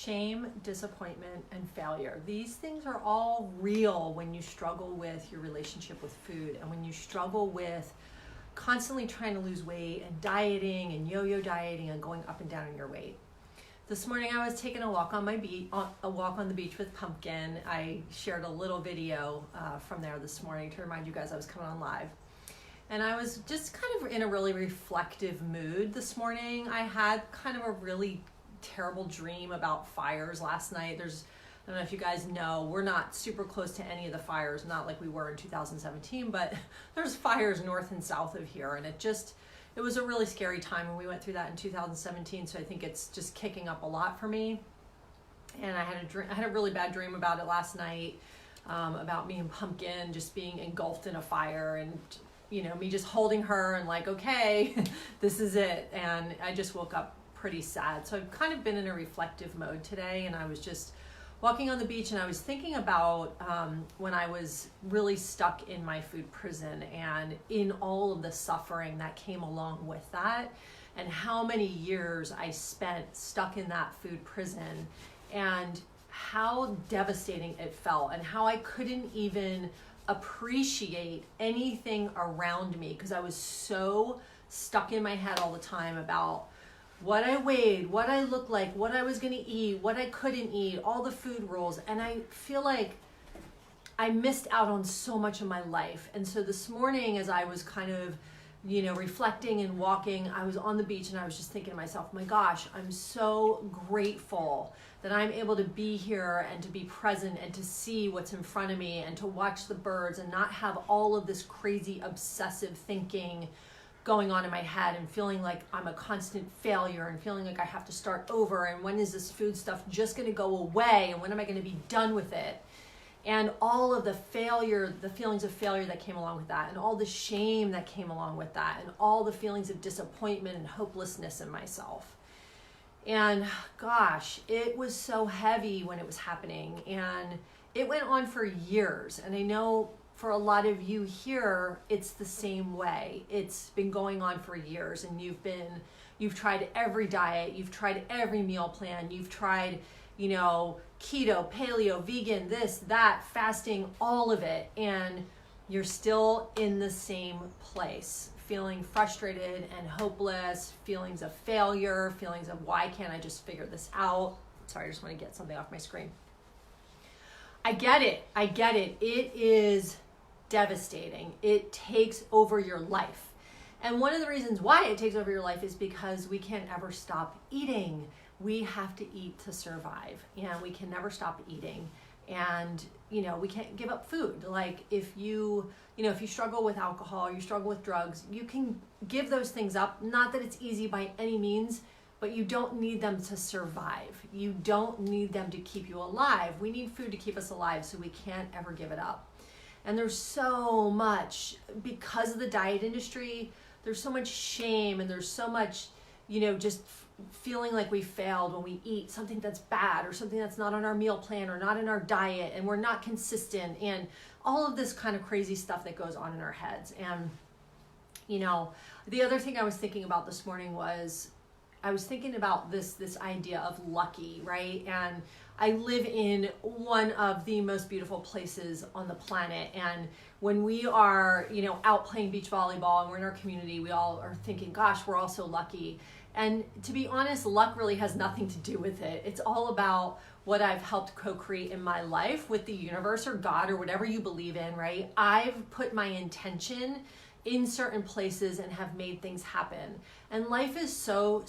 Shame, disappointment, and failure. These things are all real when you struggle with your relationship with food and when you struggle with constantly trying to lose weight and dieting and yo-yo dieting and going up and down in your weight. This morning I was taking a walk on the beach with Pumpkin. I shared a little video from there this morning to remind you guys I was coming on live. And I was just kind of in a really reflective mood this morning. I had kind of a really terrible dream about fires last night. I don't know if you guys know, we're not super close to any of the fires, not like we were in 2017, but there's fires north and south of here. And it was a really scary time when we went through that in 2017. So I think it's just kicking up a lot for me. And I had a really bad dream about it last night, about me and Pumpkin just being engulfed in a fire and me just holding her and like, okay, this is it. And I just woke up pretty sad. So I've kind of been in a reflective mode today, and I was just walking on the beach and I was thinking about when I was really stuck in my food prison and in all of the suffering that came along with that, and how many years I spent stuck in that food prison and how devastating it felt and how I couldn't even appreciate anything around me because I was so stuck in my head all the time about what I weighed, what I looked like, what I was going to eat, what I couldn't eat, all the food rules. And I feel like I missed out on so much of my life. And so this morning, as I was kind of, reflecting and walking, I was on the beach and I was just thinking to myself, my gosh, I'm so grateful that I'm able to be here and to be present and to see what's in front of me and to watch the birds and not have all of this crazy obsessive thinking going on in my head and feeling like I'm a constant failure and feeling like I have to start over and when is this food stuff just going to go away and when am I going to be done with it, and all of the feelings of failure that came along with that, and all the shame that came along with that, and all the feelings of disappointment and hopelessness in myself. And gosh, it was so heavy when it was happening, and it went on for years. And I know for a lot of you here, it's the same way. It's been going on for years, and you've tried every diet, you've tried every meal plan, you've tried, keto, paleo, vegan, this, that, fasting, all of it, and you're still in the same place, feeling frustrated and hopeless, feelings of failure, feelings of why can't I just figure this out? Sorry, I just want to get something off my screen. I get it. It is devastating. It takes over your life. And one of the reasons why it takes over your life is because we can't ever stop eating. We have to eat to survive, and we can never stop eating. And, we can't give up food. Like if you struggle with alcohol, you struggle with drugs, you can give those things up. Not that it's easy by any means, but you don't need them to survive. You don't need them to keep you alive. We need food to keep us alive, so we can't ever give it up. And there's so much, because of the diet industry, there's so much shame, and there's so much, just feeling like we failed when we eat something that's bad or something that's not on our meal plan or not in our diet, and we're not consistent, and all of this kind of crazy stuff that goes on in our heads. And, the other thing I was thinking about this morning was I was thinking about this idea of lucky, right? And I live in one of the most beautiful places on the planet. And when we are, out playing beach volleyball and we're in our community, we all are thinking, gosh, we're all so lucky. And to be honest, luck really has nothing to do with it. It's all about what I've helped co-create in my life with the universe or God or whatever you believe in, right? I've put my intention in certain places and have made things happen. And life is so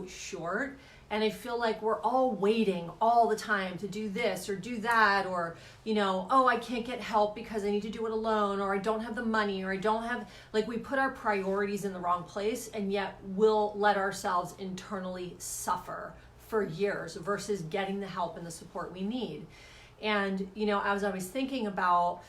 short. And I feel like we're all waiting all the time to do this or do that, or, I can't get help because I need to do it alone, or I don't have the money, or I don't have, we put our priorities in the wrong place, and yet we'll let ourselves internally suffer for years versus getting the help and the support we need. And, as I was thinking about,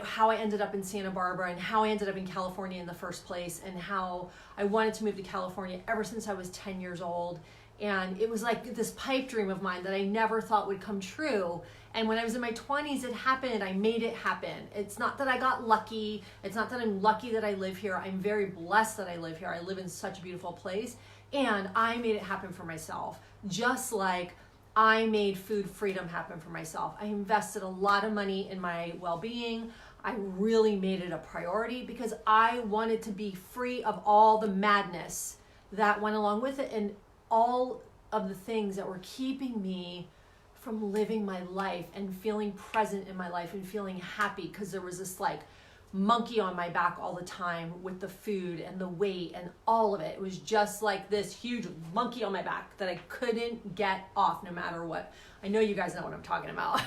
how I ended up in Santa Barbara and how I ended up in California in the first place, and how I wanted to move to California ever since I was 10 years old. And it was like this pipe dream of mine that I never thought would come true. And when I was in my 20s, it happened. I made it happen. It's not that I got lucky. It's not that I'm lucky that I live here. I'm very blessed that I live here. I live in such a beautiful place. And I made it happen for myself, just like I made food freedom happen for myself. I invested a lot of money in my well-being. I really made it a priority because I wanted to be free of all the madness that went along with it and all of the things that were keeping me from living my life and feeling present in my life and feeling happy, because there was this like monkey on my back all the time with the food and the weight and all of it. It was just like this huge monkey on my back that I couldn't get off no matter what. I know you guys know what I'm talking about.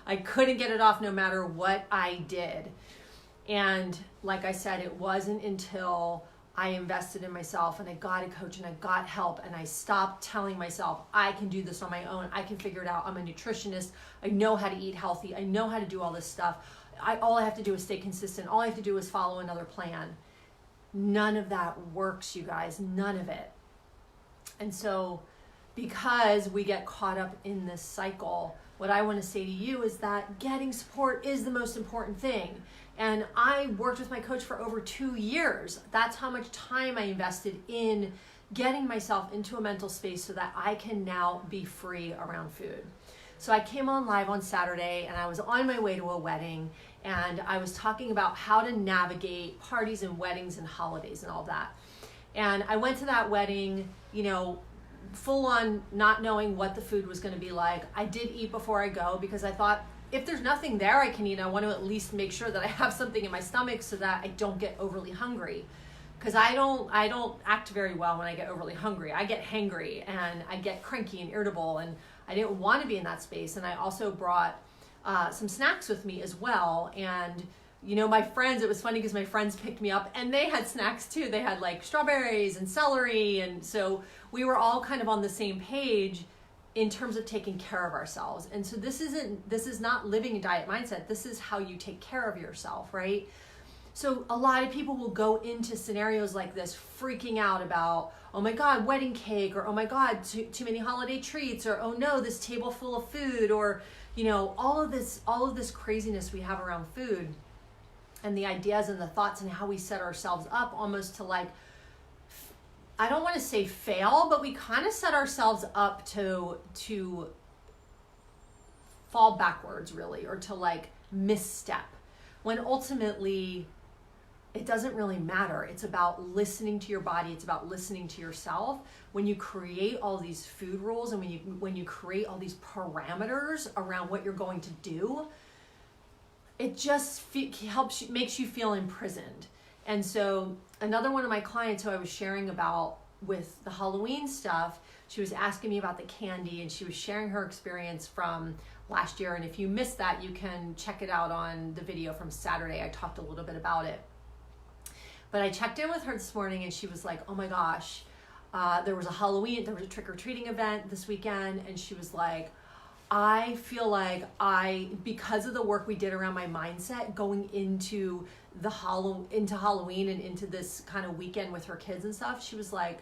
I couldn't get it off no matter what I did. And like I said, it wasn't until I invested in myself and I got a coach and I got help and I stopped telling myself I can do this on my own. I can figure it out. I'm a nutritionist. I know how to eat healthy. I know how to do all this stuff. All I have to do is stay consistent. All I have to do is follow another plan. None of that works, you guys. None of it. And so because we get caught up in this cycle, what I want to say to you is that getting support is the most important thing. And I worked with my coach for over 2 years. That's how much time I invested in getting myself into a mental space so that I can now be free around food. So I came on live on Saturday and I was on my way to a wedding, and I was talking about how to navigate parties and weddings and holidays and all that. And I went to that wedding, full on not knowing what the food was going to be like. I did eat before I go because I thought if there's nothing there I can eat, I want to at least make sure that I have something in my stomach so that I don't get overly hungry. Because I don't act very well when I get overly hungry. I get hangry and I get cranky and irritable, and I didn't want to be in that space. And I also brought some snacks with me as well. And my friends, it was funny because my friends picked me up and they had snacks too. They had like strawberries and celery. And so we were all kind of on the same page in terms of taking care of ourselves. And so this is not living a diet mindset. This is how you take care of yourself, right? So a lot of people will go into scenarios like this freaking out about, oh my God, wedding cake, or oh my God, too many holiday treats, or oh no, this table full of food, or all of this craziness we have around food, and the ideas and the thoughts and how we set ourselves up almost to like, I don't want to say fail, but we kind of set ourselves up to fall backwards really, or to like misstep, when ultimately it doesn't really matter. It's about listening to your body. It's about listening to yourself. When you create all these food rules and when you create all these parameters around what you're going to do, it just makes you feel imprisoned. And so another one of my clients who I was sharing about with the Halloween stuff, she was asking me about the candy, and she was sharing her experience from last year. And if you missed that, you can check it out on the video from Saturday. I talked a little bit about it. But I checked in with her this morning and she was like, oh my gosh, there was a trick-or-treating event this weekend. And she was like, I feel like because of the work we did around my mindset going into Halloween and into this kind of weekend with her kids and stuff, she was like,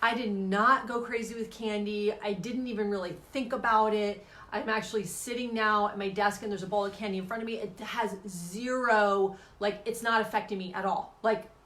I did not go crazy with candy. I didn't even really think about it. I'm actually sitting now at my desk and there's a bowl of candy in front of me. It has zero, it's not affecting me at all.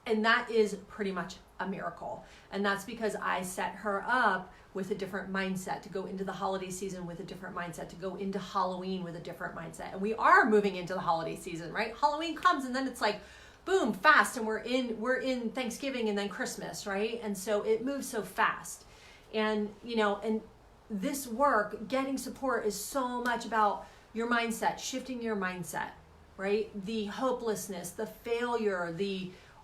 And that is pretty much a miracle. And that's because I set her up with a different mindset to go into the holiday season with a different mindset, to go into Halloween with a different mindset. And we are moving into the holiday season, right? Halloween comes and then it's like, boom, fast. And we're in Thanksgiving and then Christmas, right? And so it moves so fast. And, and this work, getting support, is so much about your mindset, shifting your mindset, right? The hopelessness, the failure,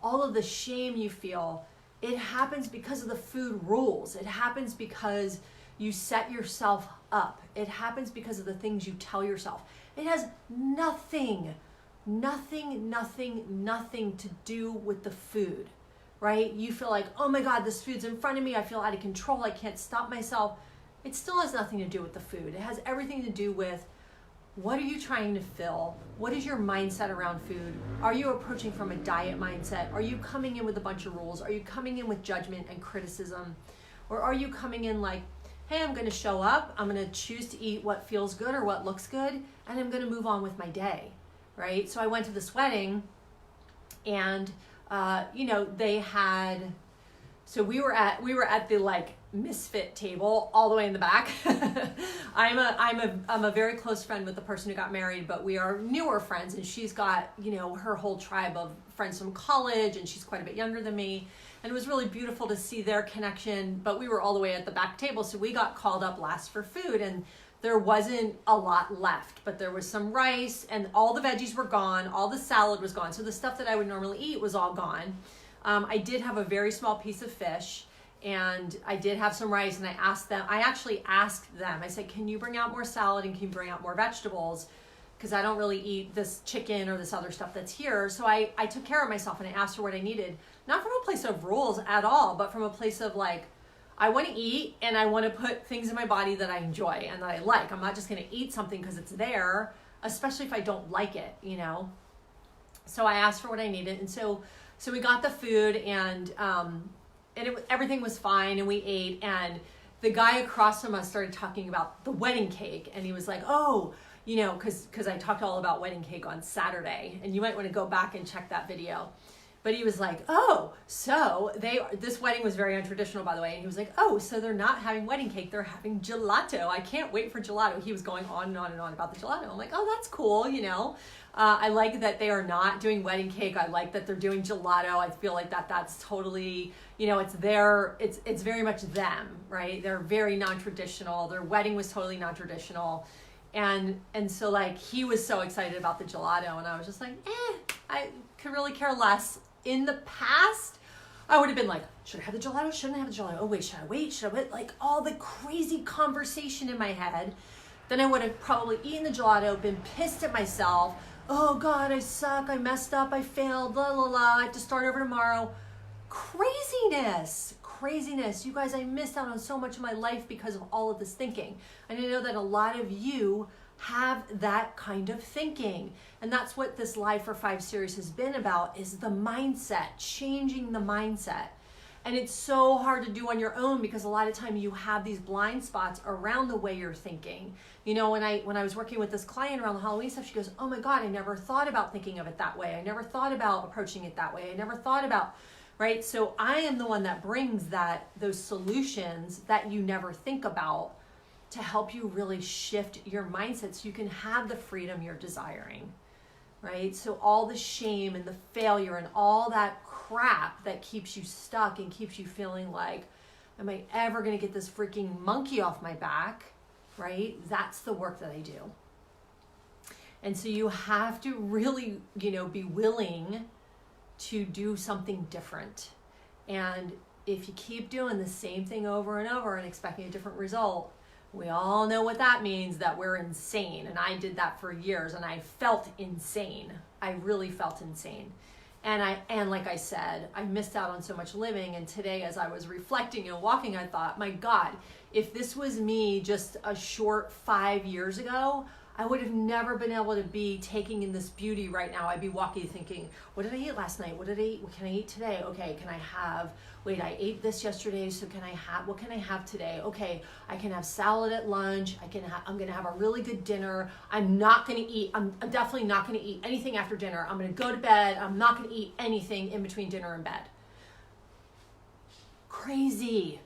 all of the shame you feel, it happens because of the food rules. It happens because you set yourself up. It happens because of the things you tell yourself. It has nothing to do with the food, right? You feel like, oh my God, this food's in front of me. I feel out of control. I can't stop myself. It still has nothing to do with the food. It has everything to do with, what are you trying to fill? What is your mindset around food? Are you approaching from a diet mindset? Are you coming in with a bunch of rules? Are you coming in with judgment and criticism? Or are you coming in like, hey, I'm going to show up. I'm going to choose to eat what feels good or what looks good, and I'm going to move on with my day, right? So I went to this wedding, and they had So we were at the like misfit table all the way in the back. I'm a very close friend with the person who got married, but we are newer friends, and she's got, you know, her whole tribe of friends from college, and she's quite a bit younger than me. And it was really beautiful to see their connection, but we were all the way at the back table. So we got called up last for food, and there wasn't a lot left, but there was some rice, and all the veggies were gone. All the salad was gone. So the stuff that I would normally eat was all gone. I did have a very small piece of fish, and I did have some rice, and I actually asked them, I said, can you bring out more salad and can you bring out more vegetables? Because I don't really eat this chicken or this other stuff that's here. So I took care of myself, and I asked her what I needed, not from a place of rules at all, but from a place of like, I want to eat, and I want to put things in my body that I enjoy and that I like. I'm not just going to eat something because it's there, especially if I don't like it, you know? So I asked for what I needed. And so we got the food, and everything was fine, and we ate, and the guy across from us started talking about the wedding cake, and he was like, oh, you know, because I talked all about wedding cake on Saturday, and you might want to go back and check that video. But he was like, oh, so this wedding was very untraditional, by the way. And he was like, oh, so they're not having wedding cake, they're having gelato. I can't wait for gelato. He was going on and on and on about the gelato. I'm like, oh, that's cool, you know. I like that they are not doing wedding cake. I like that they're doing gelato. I feel like that's totally, you know, it's very much them, right? They're very non-traditional. Their wedding was totally non-traditional. And so like, he was so excited about the gelato, and I was just like, I could really care less. In the past, I would have been like, should I have the gelato? Shouldn't I have the gelato? Oh wait, should I wait? Should I wait? Like all the crazy conversation in my head. Then I would have probably eaten the gelato, been pissed at myself. Oh God, I suck. I messed up. I failed. La la la. I have to start over tomorrow. Craziness. You guys, I missed out on so much of my life because of all of this thinking. And I know that a lot of you have that kind of thinking. And that's what this Live for 5 series has been about, is the mindset, changing the mindset. And it's so hard to do on your own, because a lot of time you have these blind spots around the way you're thinking. You know, when I was working with this client around the Halloween stuff, she goes, oh my God, I never thought about thinking of it that way. I never thought about approaching it that way. I never thought about, right? So I am the one that brings those solutions that you never think about, to help you really shift your mindset so you can have the freedom you're desiring, right? So all the shame and the failure and all that crap that keeps you stuck and keeps you feeling like, am I ever going to get this freaking monkey off my back, right? That's the work that I do. And so you have to really, you know, be willing to do something different. And if you keep doing the same thing over and over and expecting a different result, we all know what that means, that we're insane. And I did that for years, and I felt insane. I really felt insane. And like I said, I missed out on so much living. And today, as I was reflecting and walking, I thought, my God, if this was me just a short 5 years ago, I would have never been able to be taking in this beauty right now. I'd be walking thinking, what did I eat last night? What can I eat today? Okay, I ate this yesterday, so what can I have today? Okay, I can have salad at lunch. I'm gonna have a really good dinner. I'm definitely not gonna eat anything after dinner. I'm gonna go to bed. I'm not gonna eat anything in between dinner and bed. Crazy.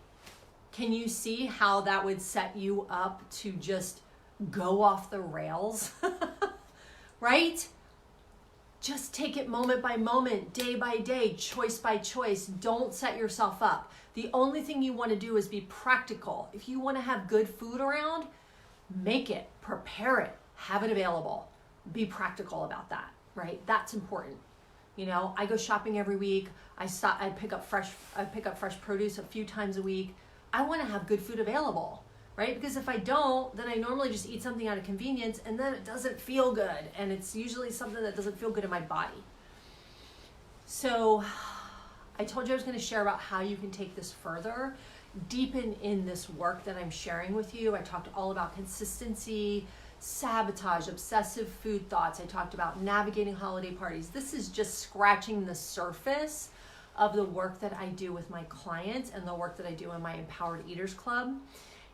Can you see how that would set you up to just go off the rails? Right? Just take it moment by moment, day by day, choice by choice. Don't set yourself up. The only thing you want to do is be practical. If you want to have good food around, make it, prepare it, have it available. Be practical about that, right? That's important. You know, I go shopping every week. I pick up fresh produce a few times a week. I want to have good food available. Right? Because if I don't, then I normally just eat something out of convenience, and then it doesn't feel good. And it's usually something that doesn't feel good in my body. So I told you I was going to share about how you can take this further, deepen in this work that I'm sharing with you. I talked all about consistency, sabotage, obsessive food thoughts. I talked about navigating holiday parties. This is just scratching the surface of the work that I do with my clients and the work that I do in my Empowered Eaters Club.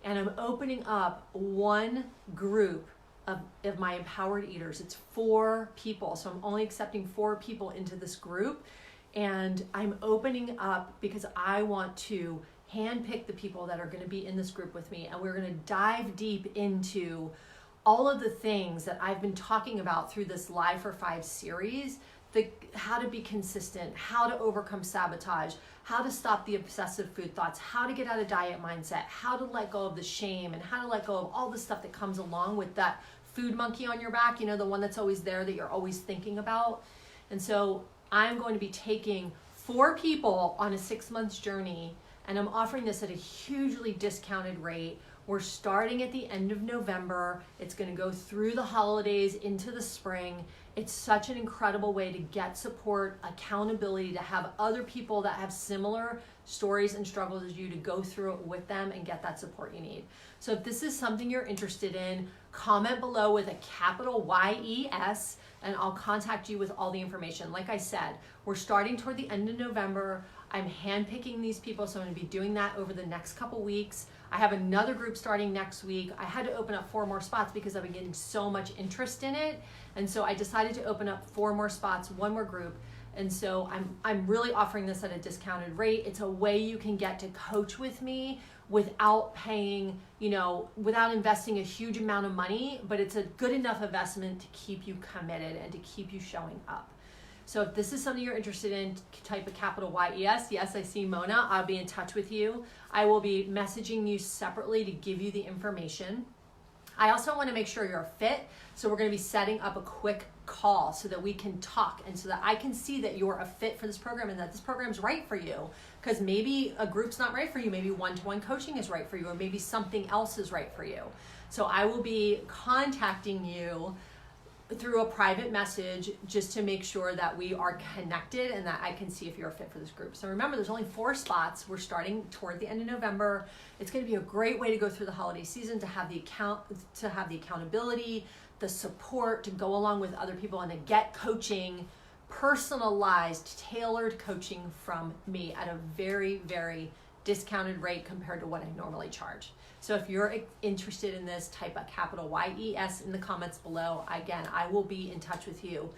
And I'm opening up one group of my Empowered Eaters. It's 4 people. So I'm only accepting 4 people into this group. And I'm opening up because I want to handpick the people that are going to be in this group with me, and we're going to dive deep into all of the things that I've been talking about through this Live for 5 series, how to be consistent, how to overcome sabotage, how to stop the obsessive food thoughts, how to get out of diet mindset, how to let go of the shame, and how to let go of all the stuff that comes along with that food monkey on your back, the one that's always there that you're always thinking about. And so I'm going to be taking 4 people on a 6-month journey, and I'm offering this at a hugely discounted rate. We're starting at the end of November. It's going to go through the holidays into the spring. It's such an incredible way to get support, accountability, to have other people that have similar stories and struggles as you to go through it with them and get that support you need. So if this is something you're interested in, comment below with a capital YES, and I'll contact you with all the information. Like I said, we're starting toward the end of November. I'm handpicking these people, so I'm going to be doing that over the next couple weeks. I have another group starting next week. I had to open up 4 more spots because I've been getting so much interest in it. And so I decided to open up 4 more spots, 1 more group. And so I'm really offering this at a discounted rate. It's a way you can get to coach with me without paying, without investing a huge amount of money, but it's a good enough investment to keep you committed and to keep you showing up. So if this is something you're interested in, type a capital YES. Yes, I see Mona. I'll be in touch with you. I will be messaging you separately to give you the information. I also want to make sure you're a fit. So we're going to be setting up a quick call so that we can talk and so that I can see that you're a fit for this program and that this program is right for you. Because maybe a group's not right for you. Maybe one-to-one coaching is right for you, or maybe something else is right for you. So I will be contacting you through a private message just to make sure that we are connected and that I can see if you're a fit for this group. So remember, there's only 4 spots. We're starting toward the end of November. It's going to be a great way to go through the holiday season, to have the accountability, the support, to go along with other people and to get coaching, personalized, tailored coaching from me at a very, very discounted rate compared to what I normally charge. So if you're interested in this, type a capital YES in the comments below. Again, I will be in touch with you.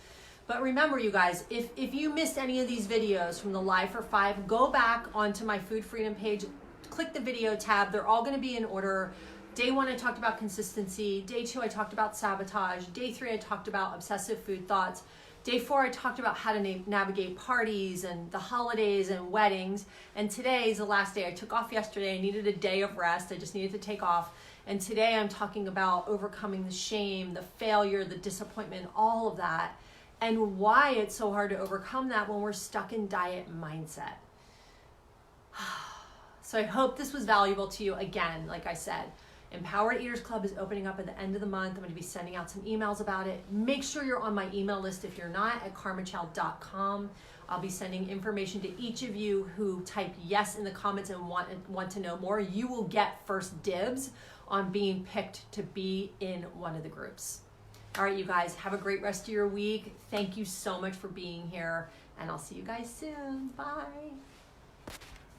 But remember, you guys, if you missed any of these videos from the Live for 5, go back onto my Food Freedom page, click the video tab. They're all going to be in order. Day 1, I talked about consistency. Day 2, I talked about sabotage. Day 3, I talked about obsessive food thoughts. Day 4, I talked about how to navigate parties and the holidays and weddings. And today is the last day. I took off yesterday. I needed a day of rest. I just needed to take off. And today I'm talking about overcoming the shame, the failure, the disappointment, all of that, and why it's so hard to overcome that when we're stuck in diet mindset. So I hope this was valuable to you. Again, like I said, Empowered Eaters Club is opening up at the end of the month. I'm going to be sending out some emails about it. Make sure you're on my email list if you're not, at karmachow.com. I'll be sending information to each of you who type yes in the comments and want to know more. You will get first dibs on being picked to be in one of the groups. All right, you guys, have a great rest of your week. Thank you so much for being here, and I'll see you guys soon. Bye.